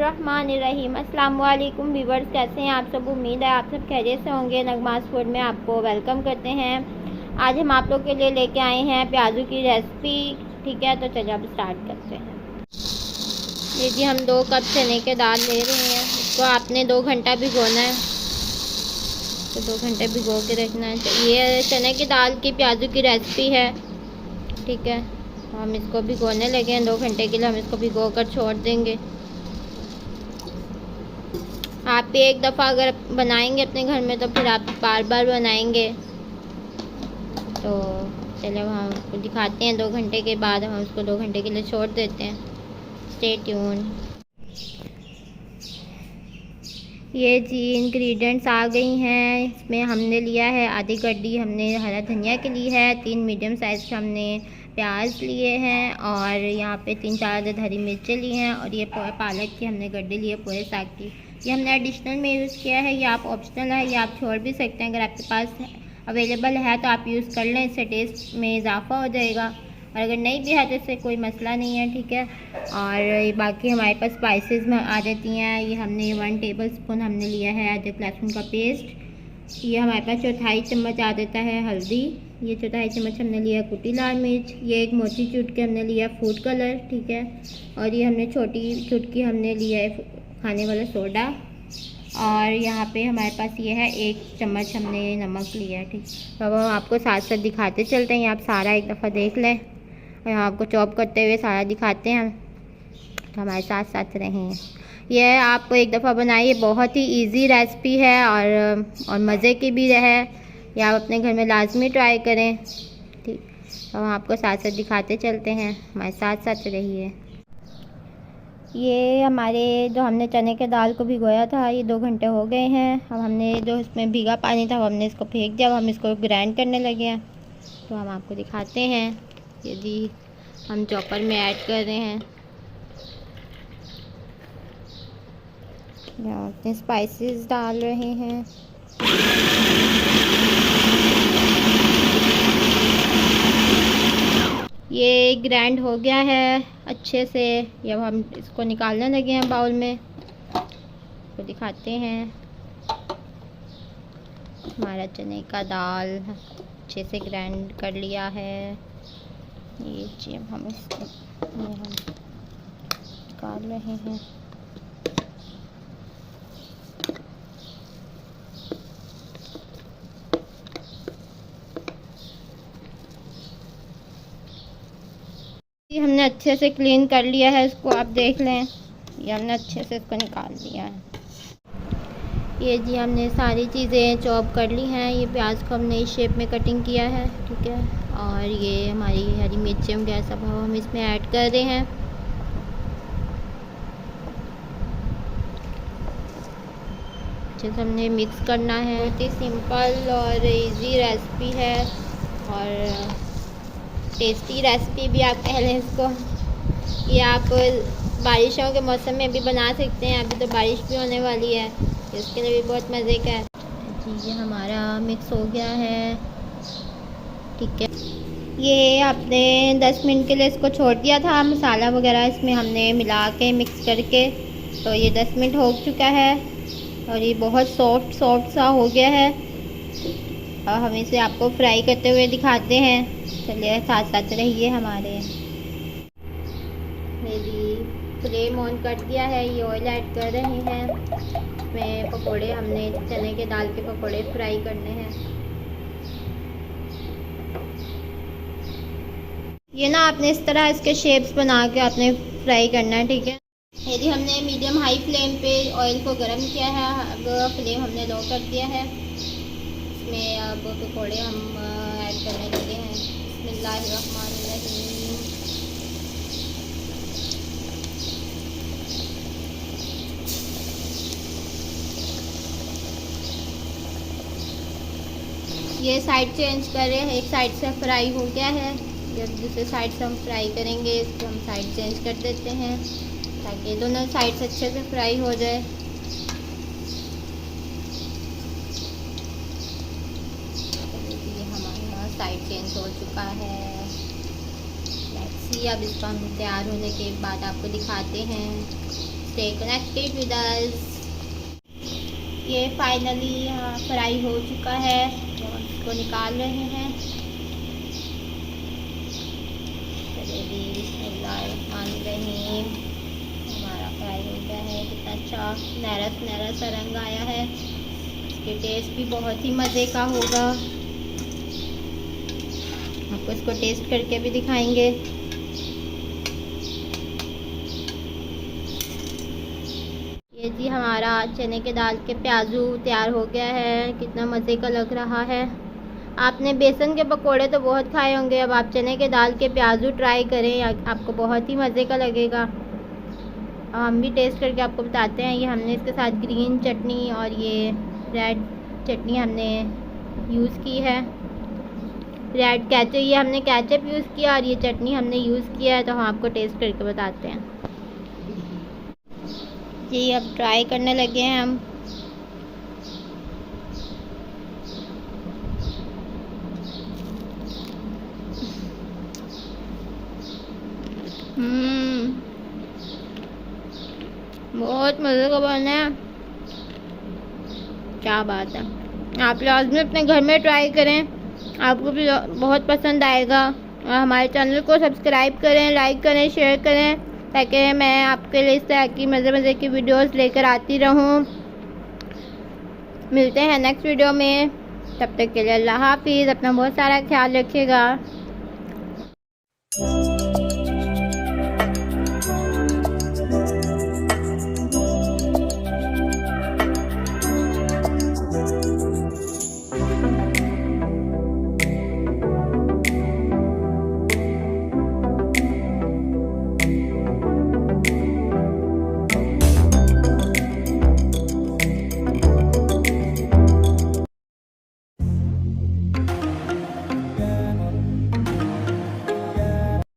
बिस्मिल्लाहिर्रहमानिर्रहीम। अस्सलाम वालेकुम व्यूअर्स, कैसे हैं आप सब। उम्मीद है आप सब खैरियत से होंगे। नगमास फूड में आपको वेलकम करते हैं। आज हम आप लोग के लिए लेके आए हैं प्याज़ों की रेसिपी। ठीक है, तो चलिए अब स्टार्ट करते हैं। ये जी हम 2 कप चने के दाल ले रहे हैं। इसको आपने 2 घंटा भिगोना है, तो 2 घंटे भिगो के रखना है। ये चने की दाल की प्याज़ों की रेसिपी है। ठीक है, हम इसको भिगोने लगे हैं। 2 घंटे के लिए हम इसको भिगो कर छोड़ देंगे। आप भी एक दफ़ा अगर बनाएंगे अपने घर में तो फिर आप बार बार बनाएंगे। तो चलिए हम आपको दिखाते हैं। 2 घंटे के बाद हम उसको 2 घंटे के लिए छोड़ देते हैं। Stay tune. ये जी इंग्रेडिएंट्स आ गई हैं। इसमें हमने लिया है आधी कड़ी हमने हरा धनिया के ली है, 3 मीडियम साइज़ के हमने प्याज लिए हैं, और यहाँ पे 3-4 अदद हरी मिर्चें ली हैं, और ये पालक की हमने गड्ढे लिए पूरे साग की। ये हमने एडिशनल में यूज़ किया है। ये आप ऑप्शनल है, ये आप छोड़ भी सकते हैं। अगर आपके पास अवेलेबल है तो आप यूज़ कर लें, इससे टेस्ट में इजाफा हो जाएगा। और अगर नहीं भी है तो इससे कोई मसला नहीं है। ठीक है, और बाकी हमारे पास स्पाइसेस में आ जाती हैं। ये हमने 1 टेबल स्पून हमने लिया है अदरक लहसुन का पेस्ट। ये हमारे पास 1/4 चम्मच आ जाता है हल्दी। ये 1/4 चम्मच हमने लिया कुटी लाल मिर्च। ये एक मोटी चुटकी हमने लिया फूड कलर। ठीक है, और ये हमने छोटी चुटकी हमने लिया है खाने वाला सोडा। और यहाँ पे हमारे पास ये है 1 चम्मच हमने नमक लिया है। ठीक, तो अब हम आपको साथ साथ दिखाते चलते हैं। आप सारा एक दफ़ा देख लें, और यहाँ आपको चॉप करते हुए सारा दिखाते हैं, तो हमारे साथ साथ रहें। यह आप एक दफ़ा बनाइए, बहुत ही इजी रेसिपी है और मज़े की भी है। यह आप अपने घर में लाजमी ट्राई करें। ठीक, तो हम आपको साथ साथ दिखाते चलते हैं, हमारे साथ साथ रहिए। ये हमारे जो हमने चने के दाल को भिगोया था, ये 2 घंटे हो गए हैं। अब हमने जो इसमें भीगा पानी था वो हमने इसको फेंक दिया। अब हम इसको ग्राइंड करने लगे हैं, तो हम आपको दिखाते हैं। यदि हम चॉपर में ऐड कर रहे हैं, यहाँ अपने स्पाइसेस डाल रहे हैं। ये ग्राइंड हो गया है अच्छे से। अब हम इसको निकालने लगे हैं बाउल में, तो दिखाते हैं। हमारा चने का दाल अच्छे से ग्राइंड कर लिया है। ये जी अब हम इसको निकाल रहे हैं। ये हमने अच्छे से क्लीन कर लिया है इसको, आप देख लें। ये हमने अच्छे से इसको निकाल लिया है। ये जी हमने सारी चीज़ें चॉप कर ली हैं। ये प्याज को हमने इस शेप में कटिंग किया है। ठीक है, और ये हमारी हरी मिर्चें वगैरह सब हम इसमें ऐड कर रहे हैं। अच्छे से हमने मिक्स करना है। बहुत ही सिंपल और इजी रेसिपी है, और टेस्टी रेसिपी भी आप कह लें इसको। ये आप बारिशों के मौसम में भी बना सकते हैं। अभी तो बारिश भी होने वाली है, इसके लिए भी बहुत मज़े का है जी। ये हमारा मिक्स हो गया है। ठीक है, ये आपने 10 मिनट के लिए इसको छोड़ दिया था। मसाला वगैरह इसमें हमने मिला के मिक्स करके, तो ये 10 मिनट हो चुका है, और ये बहुत सॉफ्ट सा हो गया है। और हम इसे आपको फ्राई करते हुए दिखाते हैं। चलिए साथ साथ रहिए हमारे। मेरी फ्लेम ऑन कर दिया है। ये ऑयल ऐड कर रहे हैं। इसमें पकोड़े हमने चने के दाल के पकोड़े फ्राई करने हैं। ये ना आपने इस तरह इसके शेप्स बना के आपने फ्राई करना है। ठीक है, यदि हमने मीडियम हाई फ्लेम पे ऑयल को गर्म किया है। अब फ्लेम हमने लो कर दिया है। इसमें अब पकोड़े हम ऐड करने लगे हैं। बिस्मिल्लाहिर्रहमानिर्रहीम। ये साइड चेंज कर रहे हैं। एक साइड से फ्राई हो गया है, जब दूसरे साइड से हम फ्राई करेंगे। इसको हम साइड चेंज कर देते हैं ताकि दोनों साइड से अच्छे से फ्राई हो जाए। ये हमारा साइड चेंज हो चुका है। लेट्स सी, अब इसको हम तैयार होने के बाद आपको दिखाते हैं। Stay connected with us. ये फाइनली फ्राई हो चुका है, तो हम इसको निकाल रहे हैं। बिस्मिल्लाहिर्रहमानिर्रहीम। हमारा फ्राई हो गया है, कितना अच्छा सुनहरा सा रंग आया है। इसके टेस्ट भी बहुत ही मज़े का होगा, आपको इसको टेस्ट करके भी दिखाएंगे। ये जी हमारा चने के दाल के प्याजू तैयार हो गया है, कितना मज़े का लग रहा है। आपने बेसन के पकोड़े तो बहुत खाए होंगे, अब आप चने के दाल के प्याजू ट्राई करें, आपको बहुत ही मज़े का लगेगा। हम भी टेस्ट करके आपको बताते हैं। ये हमने इसके साथ ग्रीन चटनी और ये रेड चटनी हमने यूज़ की है। रेड केचप, ये हमने केचप यूज़ किया और ये चटनी हमने यूज़ किया है, तो हम आपको टेस्ट करके बताते हैं। जी अब ट्राई करने लगे हैं हम। बहुत मज़े का बना है, क्या बात है। आप लाजमी अपने घर में ट्राई करें, आपको भी बहुत पसंद आएगा। और हमारे चैनल को सब्सक्राइब करें, लाइक करें, शेयर करें, ताकि मैं आपके लिए इस तरह की मज़े की वीडियोस लेकर आती रहूं। मिलते हैं नेक्स्ट वीडियो में, तब तक के लिए अल्लाह हाफिज़। अपना बहुत सारा ख्याल रखिएगा।